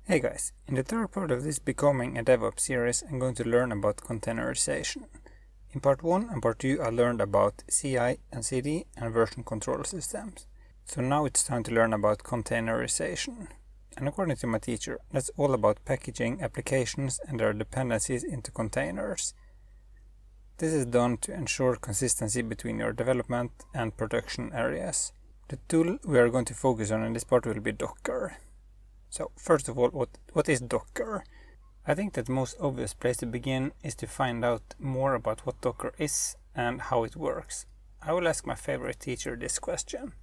Hey guys, in the third part of this Becoming a DevOps series, I'm going to learn about containerization. In part 1 and part 2 I learned about CI and CD and version control systems. So now it's time to learn about containerization. And according to my teacher, that's all about packaging applications and their dependencies into containers. This is done to ensure consistency between your development and production areas. The tool we are going to focus on in this part will be Docker. So first of all, what is Docker? I think that the most obvious place to begin is to find out more about what Docker is and how it works. I will ask my favorite teacher this question.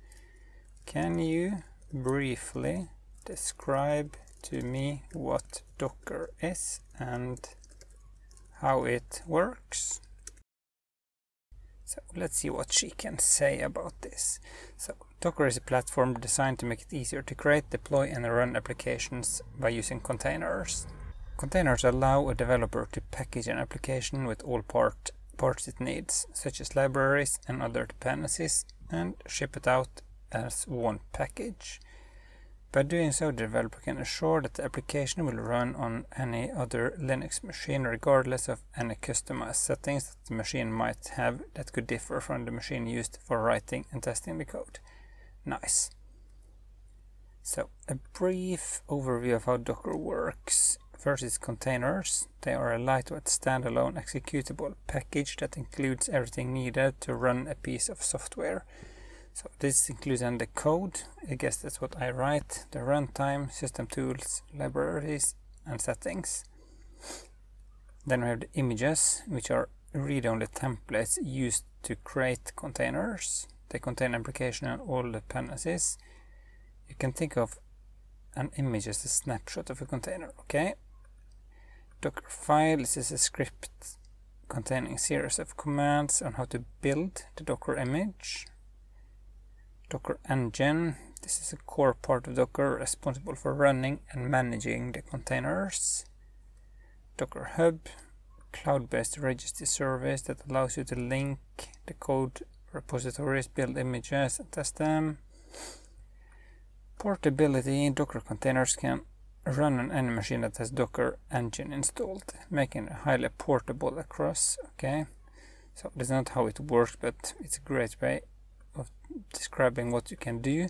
Can you briefly describe to me what Docker is and how it works? So let's see what she can say about this. So Docker is a platform designed to make it easier to create, deploy and run applications by using containers. Containers allow a developer to package an application with all parts it needs, such as libraries and other dependencies, and ship it out as one package. By doing so, the developer can ensure that the application will run on any other Linux machine regardless of any customized settings that the machine might have that could differ from the machine used for writing and testing the code. Nice. So, a brief overview of how Docker works. First is containers. They are a lightweight standalone executable package that includes everything needed to run a piece of software. So this includes then the code, I guess that's what I write, the runtime, system tools, libraries and settings. Then we have the images, which are read-only templates used to create containers. They contain application and all dependencies. You can think of an image as a snapshot of a container, okay? Docker files is a script containing a series of commands on how to build the Docker image. Docker engine, this is a core part of Docker responsible for running and managing the containers. Docker Hub, cloud-based registry service that allows you to link the code repositories, build images and test them. Portability, Docker containers can run on any machine that has Docker engine installed, making it highly portable across, okay? So this is not how it works, but it's a great way of describing what you can do.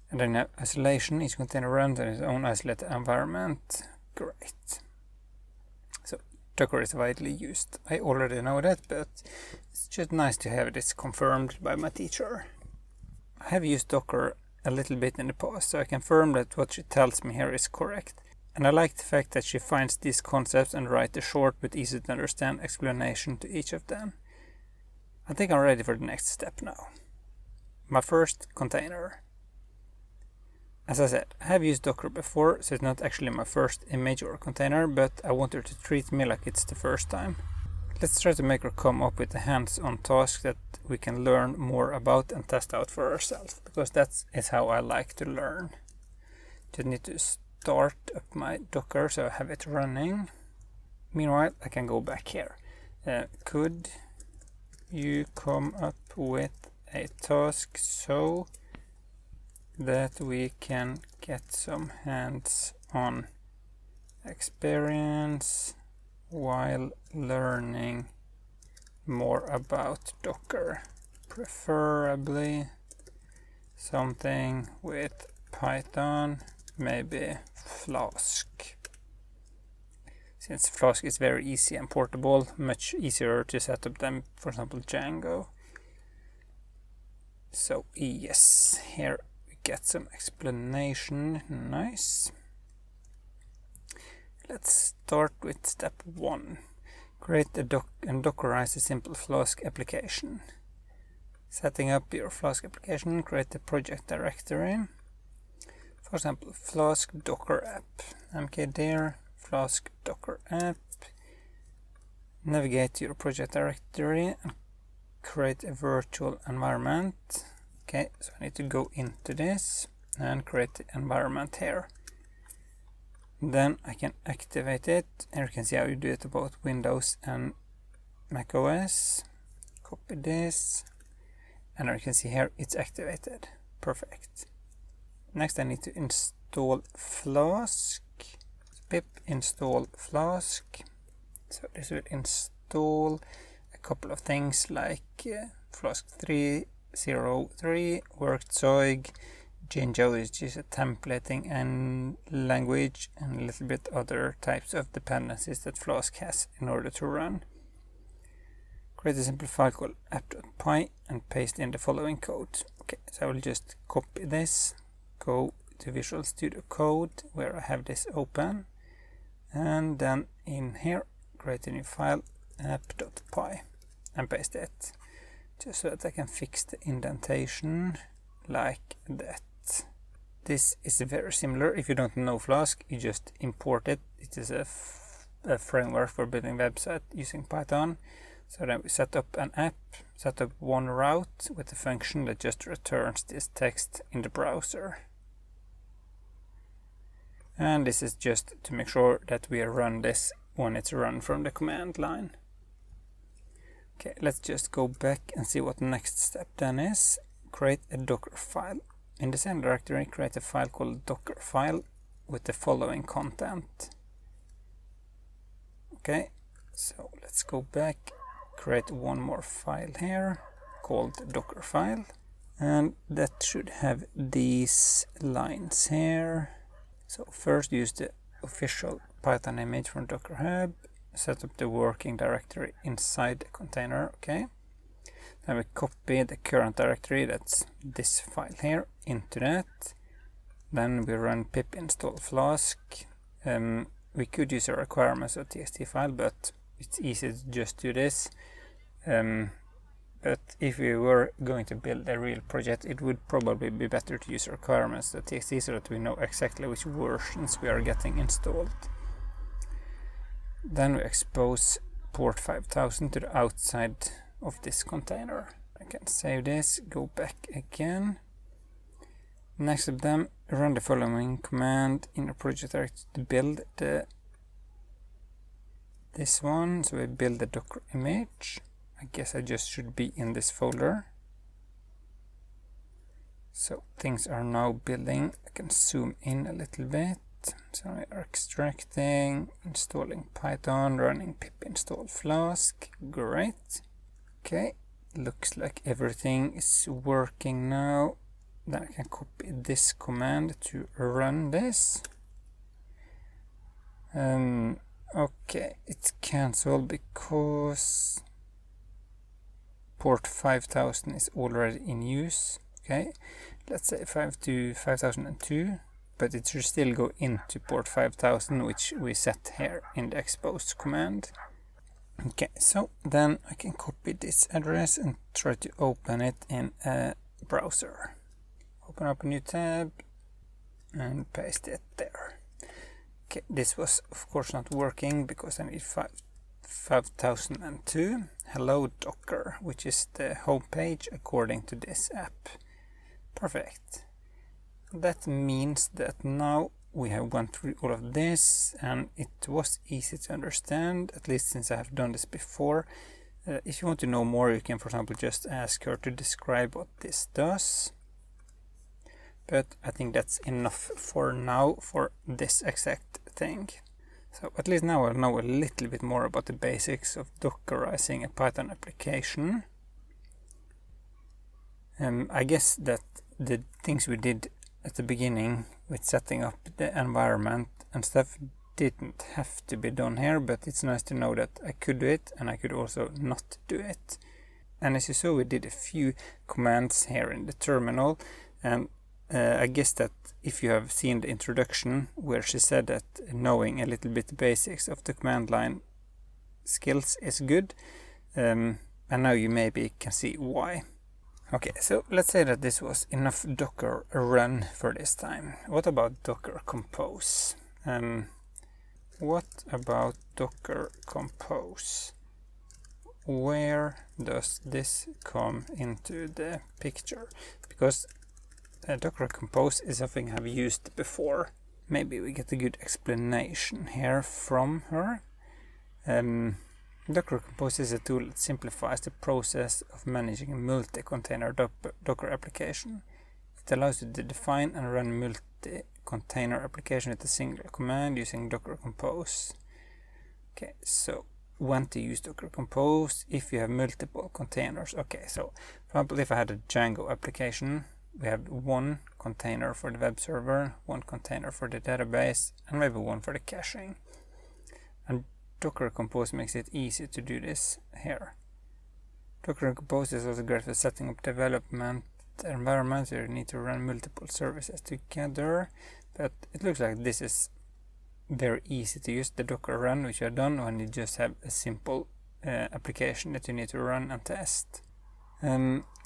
And then isolation, each container runs in its own isolated environment. Great. So Docker is widely used. I already know that, but it's just nice to have this confirmed by my teacher. I have used Docker a little bit in the past, so I confirm that what she tells me here is correct. And I like the fact that she finds these concepts and writes a short but easy to understand explanation to each of them. I think I'm ready for the next step now. My first container. As I said, I have used Docker before, so it's not actually my first image or container, but I want her to treat me like it's the first time. Let's try to make her come up with a hands-on task that we can learn more about and test out for ourselves, because that is how I like to learn. Just need to start up my Docker so I have it running. Meanwhile, I can go back here. Could you come up with a task so that we can get some hands-on experience while learning more about Docker, preferably something with Python, maybe Flask. Since Flask is very easy and portable, much easier to set up than, for example, Django. So yes, here we get some explanation. Nice. Let's start with step 1. Create and Dockerize a simple Flask application. Setting up your Flask application, create a project directory. For example, Flask Docker app. mkdir Flask Docker app. Navigate to your project directory and create a virtual environment. Okay, so I need to go into this and create the environment here. Then I can activate it, and you can see how you do it about Windows and Mac OS. Copy this, and you can see here it's activated. Perfect. Next I need to install Flask. install Flask. So this will install a couple of things like Flask 3.0.3, Werkzeug, Jinja, which is a templating and language, and a little bit other types of dependencies that Flask has in order to run. Create a simple file called app.py and paste in the following code. Okay, so I will just copy this, go to Visual Studio Code where I have this open, and then in here create a new file, app.py, and paste it, just so that I can fix the indentation like that. This is very similar. If you don't know Flask, you just import it. It is a framework for building website using Python. So then we set up an app, set up one route with a function that just returns this text in the browser. And this is just to make sure that we run this when it's run from the command line. Okay, let's just go back and see what the next step then is. Create a Docker file. In the same directory, create a file called Docker file with the following content. Okay, so let's go back, create one more file here called Docker file, and that should have these lines here. So first use the official Python image from Docker Hub, set up the working directory inside the container, okay. Then we copy the current directory, that's this file here, into that. Then we run pip install Flask. We could use a requirements.txt file, but it's easy to just do this. But if we were going to build a real project, it would probably be better to use requirements.txt so that we know exactly which versions we are getting installed. Then we expose port 5000 to the outside of this container. I can save this, go back again. Next of them, run the following command in a project directory to build this one. So we build the Docker image. I guess I just should be in this folder. So things are now building. I can zoom in a little bit. So we are extracting, installing Python, running pip install Flask. Great. Okay, looks like everything is working now. Then I can copy this command to run this. Okay, it's cancelled because port 5000 is already in use. Okay, let's say 5002, but it should still go into port 5000, which we set here in the expose command. Okay, so then I can copy this address and try to open it in a browser. Open up a new tab and paste it there. Okay, this was of course not working because I need 5002. Hello Docker, which is the home page according to this app. Perfect. That means that now we have gone through all of this and it was easy to understand, at least since I have done this before. If you want to know more, you can for example just ask her to describe what this does. But I think that's enough for now for this exact thing. So at least now I'll know a little bit more about the basics of Dockerizing a Python application. I guess that the things we did at the beginning with setting up the environment and stuff didn't have to be done here, but it's nice to know that I could do it and I could also not do it. And as you saw, we did a few commands here in the terminal, and I guess that if you have seen the introduction where she said that knowing a little bit the basics of the command line skills is good, and now you maybe can see why. Okay, so let's say that this was enough Docker run for this time. What about Docker Compose? What about Docker Compose? Where does this come into the picture? Because Docker Compose is something I've used before. Maybe we get a good explanation here from her. Docker Compose is a tool that simplifies the process of managing a multi-container Docker application. It allows you to define and run container application with a single command using Docker Compose. Okay, so when to use Docker Compose if you have multiple containers. Okay, so for example, if I had a Django application, we have one container for the web server, one container for the database, and maybe one for the caching. And Docker Compose makes it easy to do this here. Docker Compose is also great for setting up development environments where you need to run multiple services together, but it looks like this is very easy to use, the Docker run, which you have done when you just have a simple application that you need to run and test.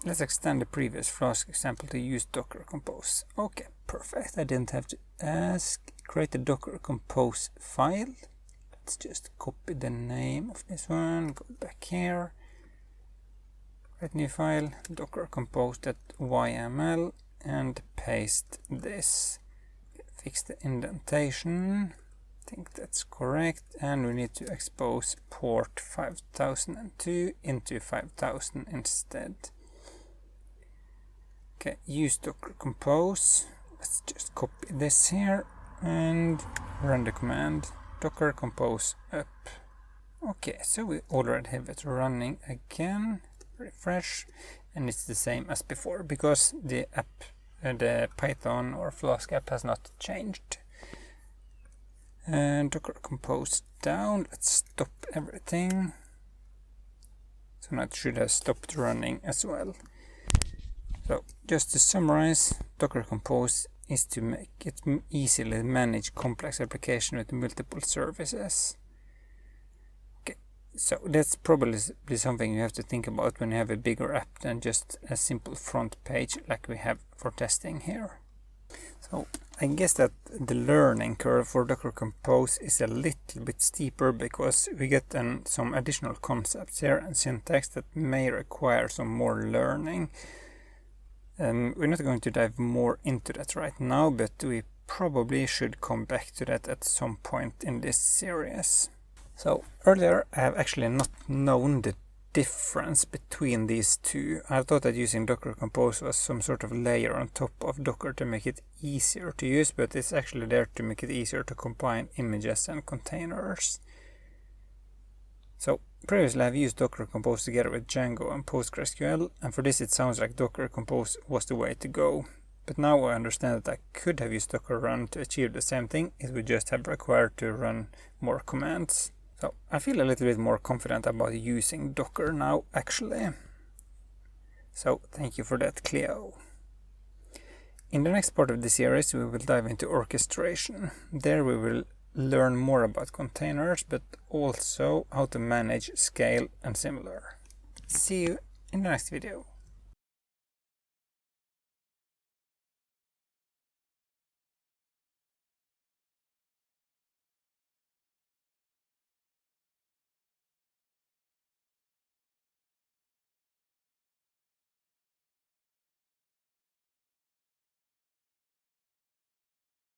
Let's extend the previous Flask example to use Docker Compose. Okay, perfect. I didn't have to ask. Create a Docker Compose file. Let's just copy the name of this one, go back here, create new file, Docker Compose.yml, and paste this. Fix the indentation. I think that's correct, and we need to expose port 5002 into 5000 instead. Okay, use Docker Compose. Let's just copy this here and run the command Docker Compose up. Okay, so we already have it running again. Refresh, and it's the same as before because the app, the Python or Flask app has not changed. And Docker Compose down. Let's stop everything. So now it should have stopped running as well. So just to summarize, Docker Compose is to make it easily manage complex application with multiple services. Okay, so that's probably something you have to think about when you have a bigger app than just a simple front page like we have for testing here. So I guess that the learning curve for Docker Compose is a little bit steeper because we get some additional concepts here and syntax that may require some more learning. We're not going to dive more into that right now, but we probably should come back to that at some point in this series. So earlier I have actually not known the difference between these two. I thought that using Docker Compose was some sort of layer on top of Docker to make it easier to use, but it's actually there to make it easier to combine images and containers. So previously I've used Docker Compose together with Django and PostgreSQL, and for this it sounds like Docker Compose was the way to go. But now I understand that I could have used Docker run to achieve the same thing. It would just have required to run more commands. So I feel a little bit more confident about using Docker now, actually. So thank you for that, Cleo. In the next part of the series we will dive into orchestration. There we will learn more about containers, but also how to manage scale and similar. See you in the next video.